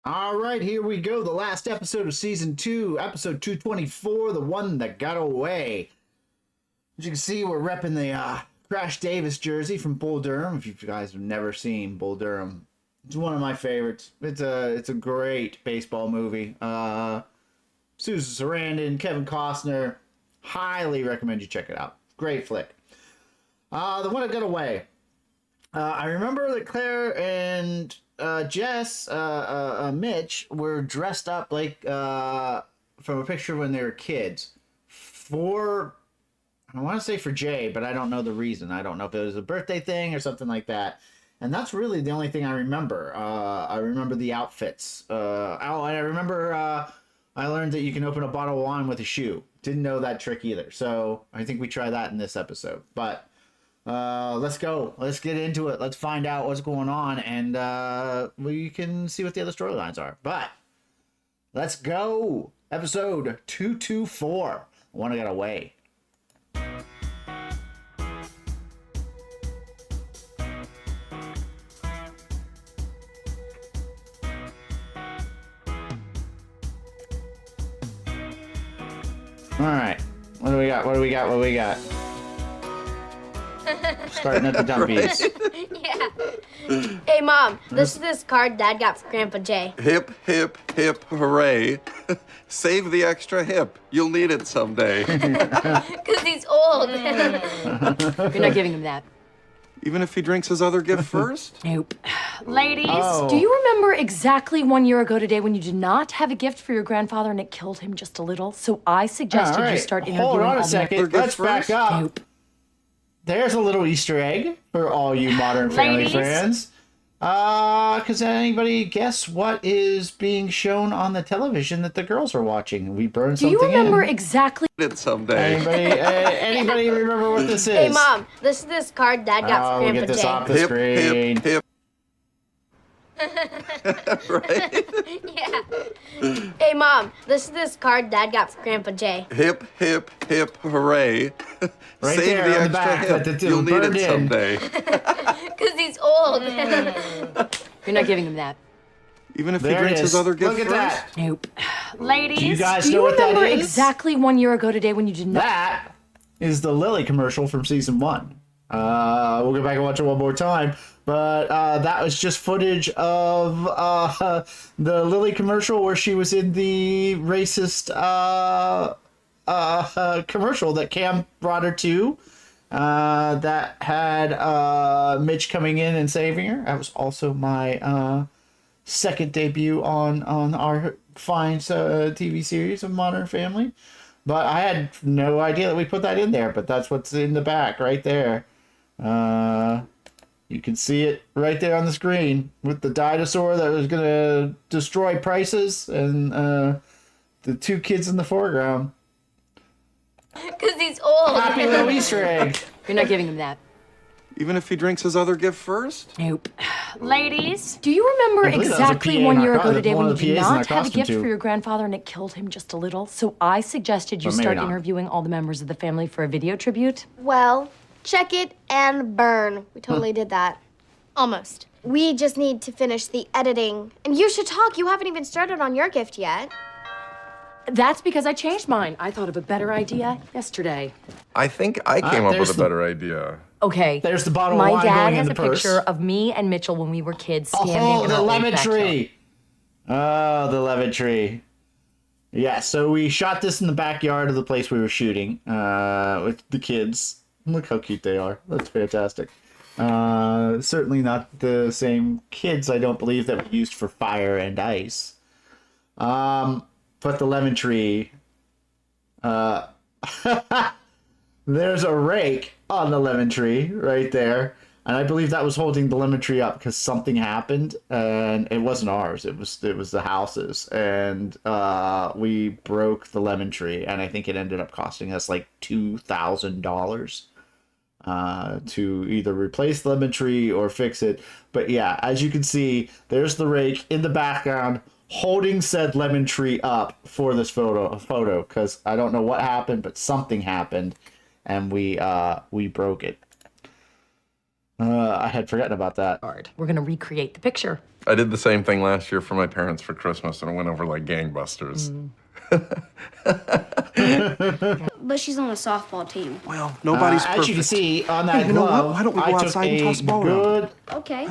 All right, here we go. The last episode of season 2, episode 224, the one that got away. As you can see, we're repping the Crash Davis jersey from Bull Durham. If you guys have never seen Bull Durham, it's one of my favorites. It's a great baseball movie. Susan Sarandon, Kevin Costner. Highly recommend you check it out. Great flick. The one that got away. I remember that Claire and Jess, Mitch were dressed up like from a picture when they were kids. I want to say for Jay, but I don't know the reason. I don't know if it was a birthday thing or something like that. And that's really the only thing I remember. I remember the outfits. I remember I learned that you can open a bottle of wine with a shoe. Didn't know that trick either. So I think we try that in this episode. But let's go. Let's get into it. Let's find out what's going on, and we can see what the other storylines are. But let's go. Episode 224. One I got away. All right. What do we got? What do we got? What do we got? Starting at the dumpies. Yeah. Hey, Mom, this is this card Dad got for Grandpa Jay. Hip, hip, hip, hooray. Save the extra hip. You'll need it someday. Because he's old. You're not giving him that. Even if he drinks his other gift first? Nope. Ladies, Oh. do you remember exactly 1 year ago today when you did not have a gift for your grandfather and it killed him just a little? So I suggested All right. you start interviewing Hold on all a the second. Gift Let's back first? up. Nope. There's a little Easter egg for all you Modern Family Ladies? fans. Because anybody guess what is being shown on the television that the girls are watching? We burned Do something you remember in. exactly? It someday. Anybody remember what this is? Hey, Mom, this is this card Dad got Oh, for we'll Grandpa get this Jay. off the Hip, screen. hip, hip. Right? Yeah. Hey, Mom, this is this card Dad got for Grandpa Jay. Hip, hip, hip, hooray. Right Save there the on the extra back, hip. that the You'll need burned it in. someday. Because he's old. You're not giving him that. Even if he There it drinks his is. other gift Look at first? that. Nope. Ladies, Do you guys do know you what that remember is? exactly 1 year ago today when you did not? That is the Lily commercial from season 1. We'll go back and watch it one more time. But that was just footage of the Lily commercial where she was in the racist commercial that Cam brought her to. That had Mitch coming in and saving her. That was also my second debut on our fine TV series of Modern Family. But I had no idea that we put that in there, but that's what's in the back right there. You can see it right there on the screen with the dinosaur that was going to destroy prices and the two kids in the foreground. Because he's old. Happy little Easter egg. You're not giving him that. Even if he drinks his other gift first? Nope. Ladies, do you remember I believe that was a exactly PA in 1 our year ago co- today one when of you the did PAs in our not have a costume, gift too. for your grandfather and it killed him just a little? So I suggested you Or maybe start not. interviewing all the members of the family for a video tribute. Well, check it and burn. We totally did that. Almost. We just need to finish the editing. And you should talk. You haven't even started on your gift yet. That's because I changed mine. I thought of a better idea yesterday. I think I came up there's with a the- better idea. Okay. There's the bottle of My wine dad going has in a the purse. picture of me and Mitchell when we were kids standing Oh, in the our old lemon backyard. tree. Oh, the lemon tree. Yeah, so we shot this in the backyard of the place we were shooting with the kids. Look how cute they are. That's fantastic. Certainly not the same kids, I don't believe, that we used for Fire and Ice. But the lemon tree. There's a rake on the lemon tree right there. And I believe that was holding the lemon tree up because something happened, and it wasn't ours. It was the house's, and we broke the lemon tree, and I think it ended up costing us like $2,000 to either replace the lemon tree or fix it. But yeah, as you can see, there's the rake in the background holding said lemon tree up for this photo because I don't know what happened, but something happened, and we broke it. I had forgotten about that. We're gonna recreate the picture. I did the same thing last year for my parents for Christmas, and it went over like gangbusters. But she's on a softball team. Well, nobody's perfect. As you can see on that Hey, you know glove, what? Why don't we go I took outside and a toss the ball around? good. Okay.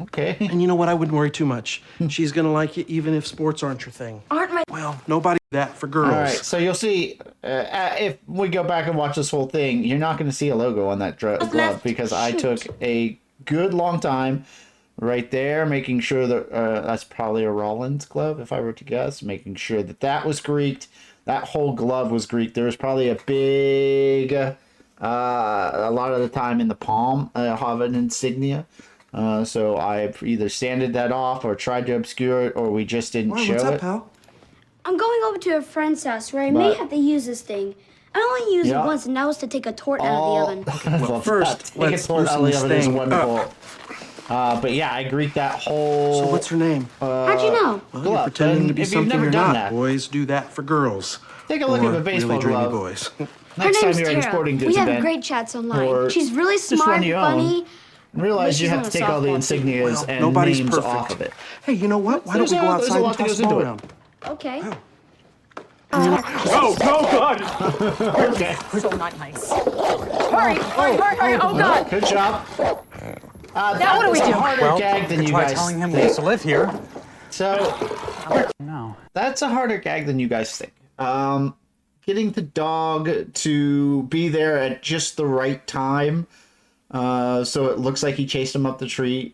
Okay. And you know what? I wouldn't worry too much. She's gonna like you even if sports aren't your thing. Aren't my... Well, nobody did that for girls. All right, so you'll see if we go back and watch this whole thing, you're not going to see a logo on that glove because I took a good long time right there, making sure that that's probably a Rollins glove, if I were to guess, making sure that that was greeked. That whole glove was greeked. There was probably a big, a lot of the time in the palm of an insignia. So I either sanded that off or tried to obscure it, or we just didn't show What's up, it. pal? I'm going over to a friend's house where I may have to use this thing. I only used it Yeah. once, and that was to take a tort out of the oven. Well, first, take let's a tort out of the loosen oven this is thing wonderful. But yeah, I greeked that whole. So what's her name? How'd you know? Well, glove. you're pretending to be If you've something never you're done not. that. Boys do that for girls. Take a look Or at the baseball really dreamy glove. boys. Her Next time name's you're at a Tara. sporting goods We have event, great chats online. or She's really just smart, run your own. funny. realize you she's have on to a take all the softball team. insignias Well, and nobody's names perfect. off of it. Hey, you know what? Why don't we go There's a outside lot and that toss goes the ball into it. around? Okay. Oh, God! Okay. So not nice. Hurry, hurry, hurry, hurry. Oh, God. Good job. Now what do we was a do? harder Well, gag than you you try guys telling him we think. used to live here. So No. that's a harder gag than you guys think. Getting the dog to be there at just the right time, so it looks like he chased him up the tree.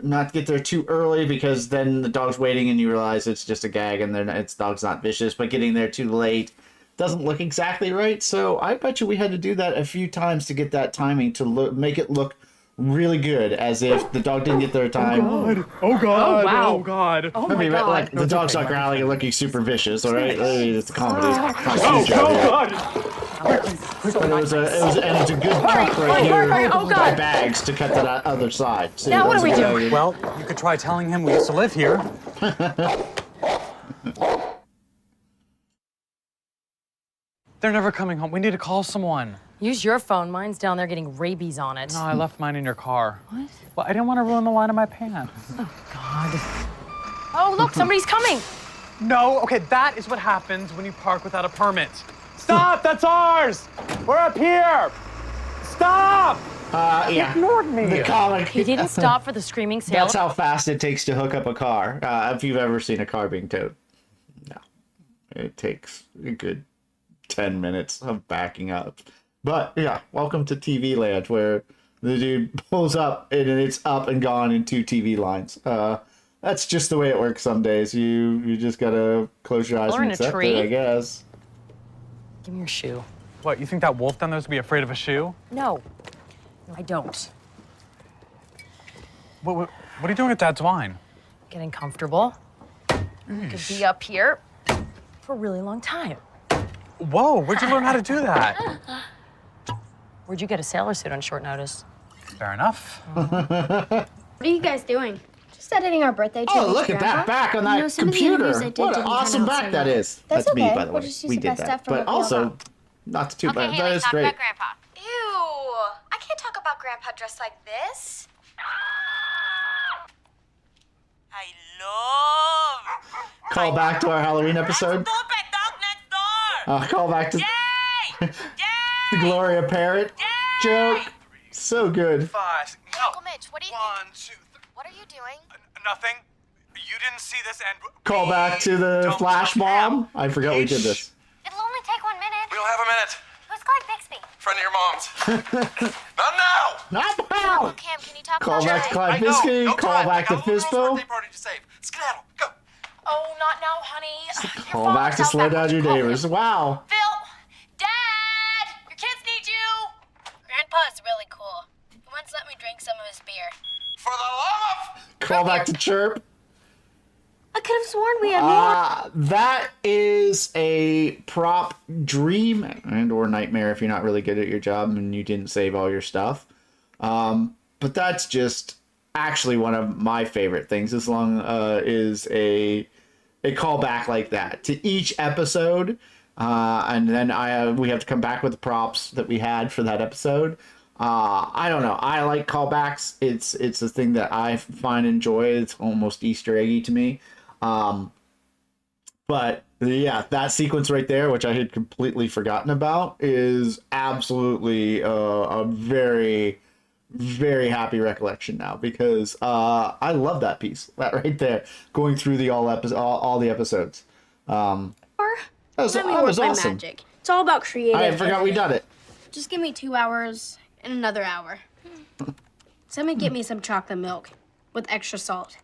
Not to get there too early because then the dog's waiting and you realize it's just a gag and then its dog's not vicious. But getting there too late doesn't look exactly right. So I bet you we had to do that a few times to get that timing to make it look really good, as if the dog didn't get there in time. Oh, God. Oh, wow. Oh, God. Oh, I my mean, God. like the dog's not growling and looking super vicious, all right? I mean, it's a comedy. Oh, God. But it was a good cut right here Oh, by God. Bags to cut to that other side. See, Now what that do was we a do? good- Well, you could try telling him we used to live here. They're never coming home. We need to call someone. Use your phone. Mine's down there getting rabies on it. No, I left mine in your car. What? Well, I didn't want to ruin the line of my pants. Oh, look, somebody's coming. No, okay, that is what happens when you park without a permit. Stop! That's ours! We're up here! Stop! Yeah. Ignored me. The comic. He didn't stop for the screaming sailor. That's how fast it takes to hook up a car. If you've ever seen a car being towed. No. It takes a good 10 minutes of backing up. But yeah, welcome to TV land, where the dude pulls up and it's up and gone in 2 TV lines. That's just the way it works some days. You just gotta close your eyes Or in and a accept tree. it, I guess. Give me your shoe. What, you think that wolf down there's would be afraid of a shoe? No, I don't. What are you doing with Dad's wine? Getting comfortable. Could be up here for a really long time. Whoa, where'd you learn how to do that? Where'd you get a sailor suit on short notice? Fair enough. What are you guys doing? Just editing our birthday Oh, tribute look to at Grandpa. that back on You know, that some of the computer. interviews I did What an didn't turn awesome out back so that well. is. That's me, okay. by the way. We'll just use We the did best that. stuff from But what we all also, got. not too Okay, bad. Haley, That is talk great. about Grandpa. Ew. I can't talk about Grandpa dressed like this. I love. Call back to our Halloween episode. Stupid dog next door. Call back to Yay! the Yay! Gloria Parrot joke. So good. Five. Uncle Mitch, what do you One, think? two, What are you doing? nothing. You didn't see this and... Call back to the Don't flash touch him. bomb. I forgot we did this. It'll only take 1 minute. We don't have a minute. Who's Clyde Bixby? Friend of your mom's. Not now. Not Oh, now. Cam, can you talk Call about back to that? Clyde Biscayne. Call back to Fispo. Party to save. Skedaddle. Go. Oh, not now, honey. Call back to slow down your neighbors. Wow. Phil! Dad! Your kids need you! Grandpa's really cool. He once let me drink some of his beer. For the love of... Call back to Chirp. I could have sworn we had more. That is a prop dream and or nightmare if you're not really good at your job and you didn't save all your stuff. But that's just actually one of my favorite things, as long as a callback like that to each episode. And then we have to come back with the props that we had for that episode. I don't know. I like callbacks. It's a thing that I find enjoy. It's almost Easter eggy to me. But yeah, that sequence right there, which I had completely forgotten about, is absolutely a very, very happy recollection now because I love that piece. That right there, going through all the episodes. That was Let me work my awesome. magic. It's all about creative. I forgot we done it. Just give me 2 hours and another hour. Someone get me some chocolate milk with extra salt.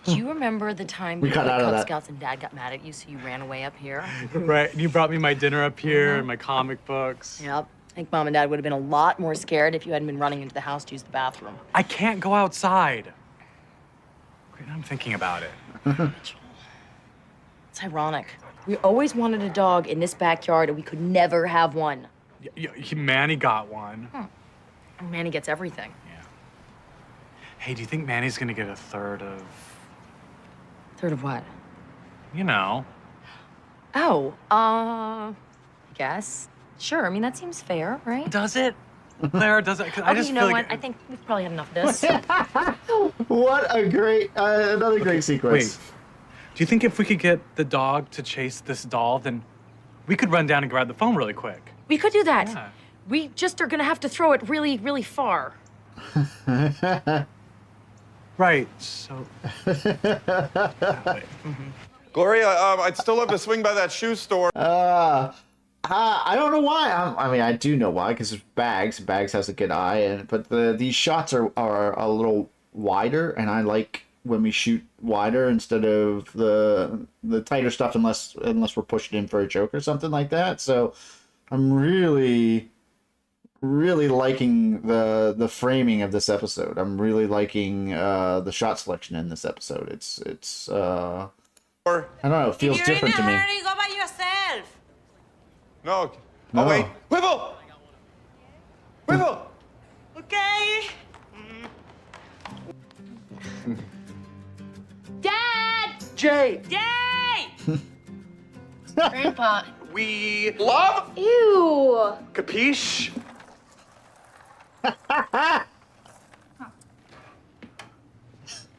Do you remember the time We cut out of Cub that. Scouts and Dad got mad at you, so you ran away up here? Right, and you brought me my dinner up here and my comic books. Yep. I think Mom and Dad would have been a lot more scared if you hadn't been running into the house to use the bathroom. I can't go outside. Okay, now I'm thinking about it. It's ironic. We always wanted a dog in this backyard, and we could never have one. Manny got one. And Manny gets everything. Hey, do you think Manny's gonna get a third of, Third of what? you know? Oh, I guess. Sure. I mean, that seems fair, right? Does it? Claire, does it? 'Cause I Okay, just you know feel what? like... I think we've probably had enough of this. What a great, another great sequence. Wait, do you think if we could get the dog to chase this doll, then we could run down and grab the phone really quick? We could do that. Yeah. We just are gonna have to throw it really, really far. Right, so... that way. Gloria, I'd still love to swing by that shoe store. I don't know why. I mean, I do know why, because it's Bags. Bags has a good eye, but these shots are a little wider, and I like when we shoot wider instead of the tighter stuff, unless we're pushing in for a joke or something like that. So I'm really liking the framing of this episode. I'm really liking the shot selection in this episode. It's I don't know, it feels different to me. Go by yourself. No. No. Oh, wait. Whipple! Whipple! Okay. Dad! Jay! Yay! Grandpa. We love... Ew. Capiche?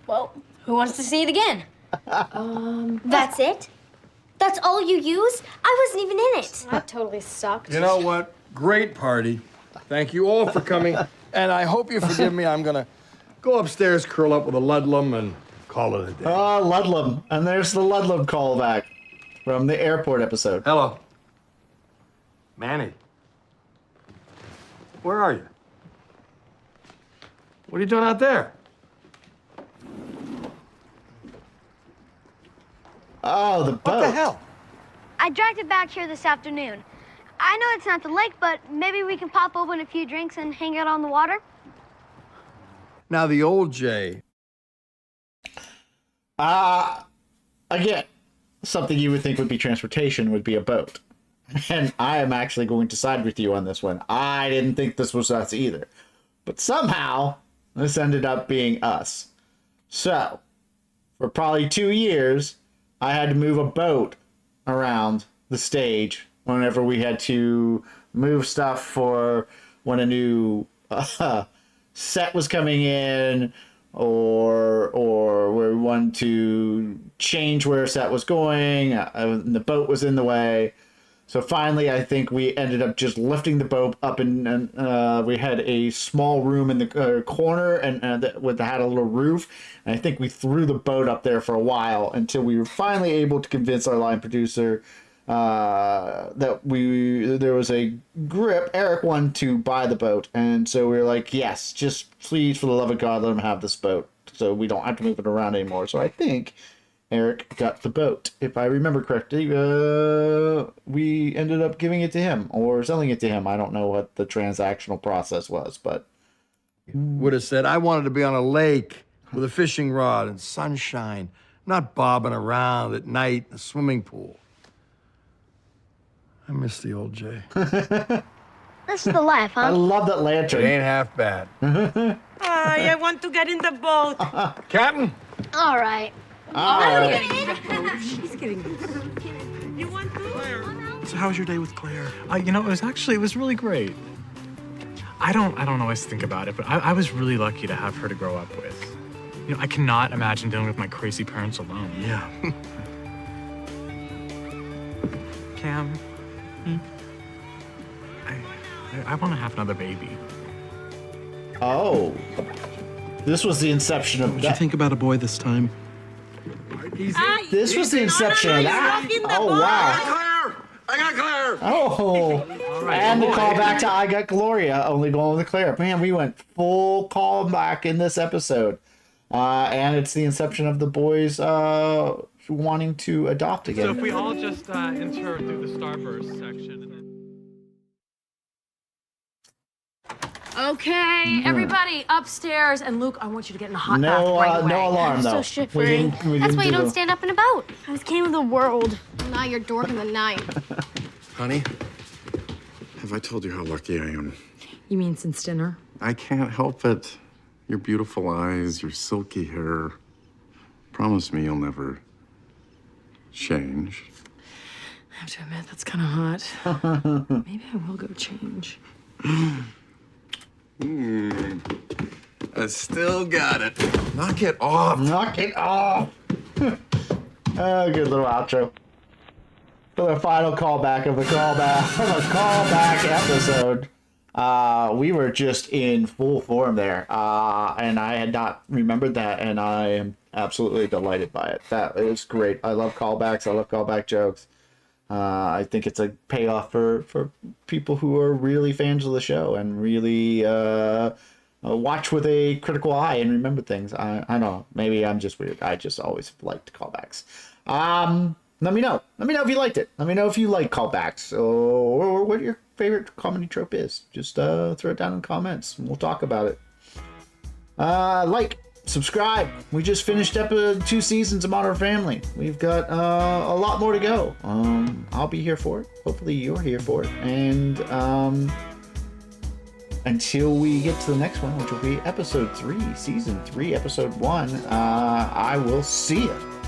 Well, who wants to see it again? That's it? That's all you use? I wasn't even in it. That totally sucked. You know what? Great party. Thank you all for coming. And I hope you forgive me. I'm gonna go upstairs, curl up with a Ludlum, and call it a day. Oh, Ludlum. And there's the Ludlum callback from the airport episode. Hello. Manny. Where are you? What are you doing out there? Oh, the boat. What the hell? I dragged it back here this afternoon. I know it's not the lake, but maybe we can pop open a few drinks and hang out on the water. Now, the old Jay. Again, something you would think would be transportation would be a boat. And I am actually going to side with you on this one. I didn't think this was us either. But somehow, this ended up being us. So, for probably 2 years, I had to move a boat around the stage whenever we had to move stuff for when a new set was coming in, or where we wanted to change where a set was going, and the boat was in the way. So finally, I think we ended up just lifting the boat up, and we had a small room in the corner, and that had a little roof. And I think we threw the boat up there for a while until we were finally able to convince our line producer that there was a grip. Eric wanted to buy the boat, and so we were like, yes, just please, for the love of God, let him have this boat, so we don't have to move it around anymore. So I think Eric got the boat. If I remember correctly, we ended up giving it to him or selling it to him. I don't know what the transactional process was, but Would have said, I wanted to be on a lake with a fishing rod and sunshine, not bobbing around at night in a swimming pool. I miss the old Jay. This is the life, I huh? love that It lantern. ain't half bad. I want to get in the boat. Captain? All right. You want to? So how was your day with Claire? You know, it was really great. I don't always think about it, but I was really lucky to have her to grow up with. You know, I cannot imagine dealing with my crazy parents alone. Yeah. Cam, I want to have another baby. Oh. This was the inception of What'd you think about a boy this time? This was the inception of that. Oh, wow. Claire! I got Claire! Oh. And the callback to I Got Gloria, only going with Claire. Man, we went full callback in this episode. And it's the inception of the boys wanting to adopt again. So if we all just enter through the starburst section and then... Okay, everybody upstairs. And Luke, I want you to get in a hot bath No, right away. no alarm though. so shivering. That's why you don't stand up and about. I was king of the world. Now you're dork in the night. Honey, have I told you how lucky I am? You mean since dinner? I can't help it. Your beautiful eyes, your silky hair. Promise me you'll never change. I have to admit, that's kind of hot. Maybe I will go change. I still got it. Knock it off. Knock it off. Oh, good little outro. For the final callback of a callback episode. We were just in full form there. And I had not remembered that, and I am absolutely delighted by it. That is great. I love callbacks. I love callback jokes. I think it's a payoff for people who are really fans of the show and really watch with a critical eye and remember things. I don't know. Maybe I'm just weird. I just always liked callbacks. Let me know. Let me know if you liked it. Let me know if you like callbacks or what your favorite comedy trope is. Just throw it down in the comments and we'll talk about it. Subscribe. We just finished up 2 seasons of Modern Family. We've got a lot more to go. I'll be here for it. Hopefully you're here for it. And until we get to the next one, which will be episode 3, season 3, episode 1, I will see you.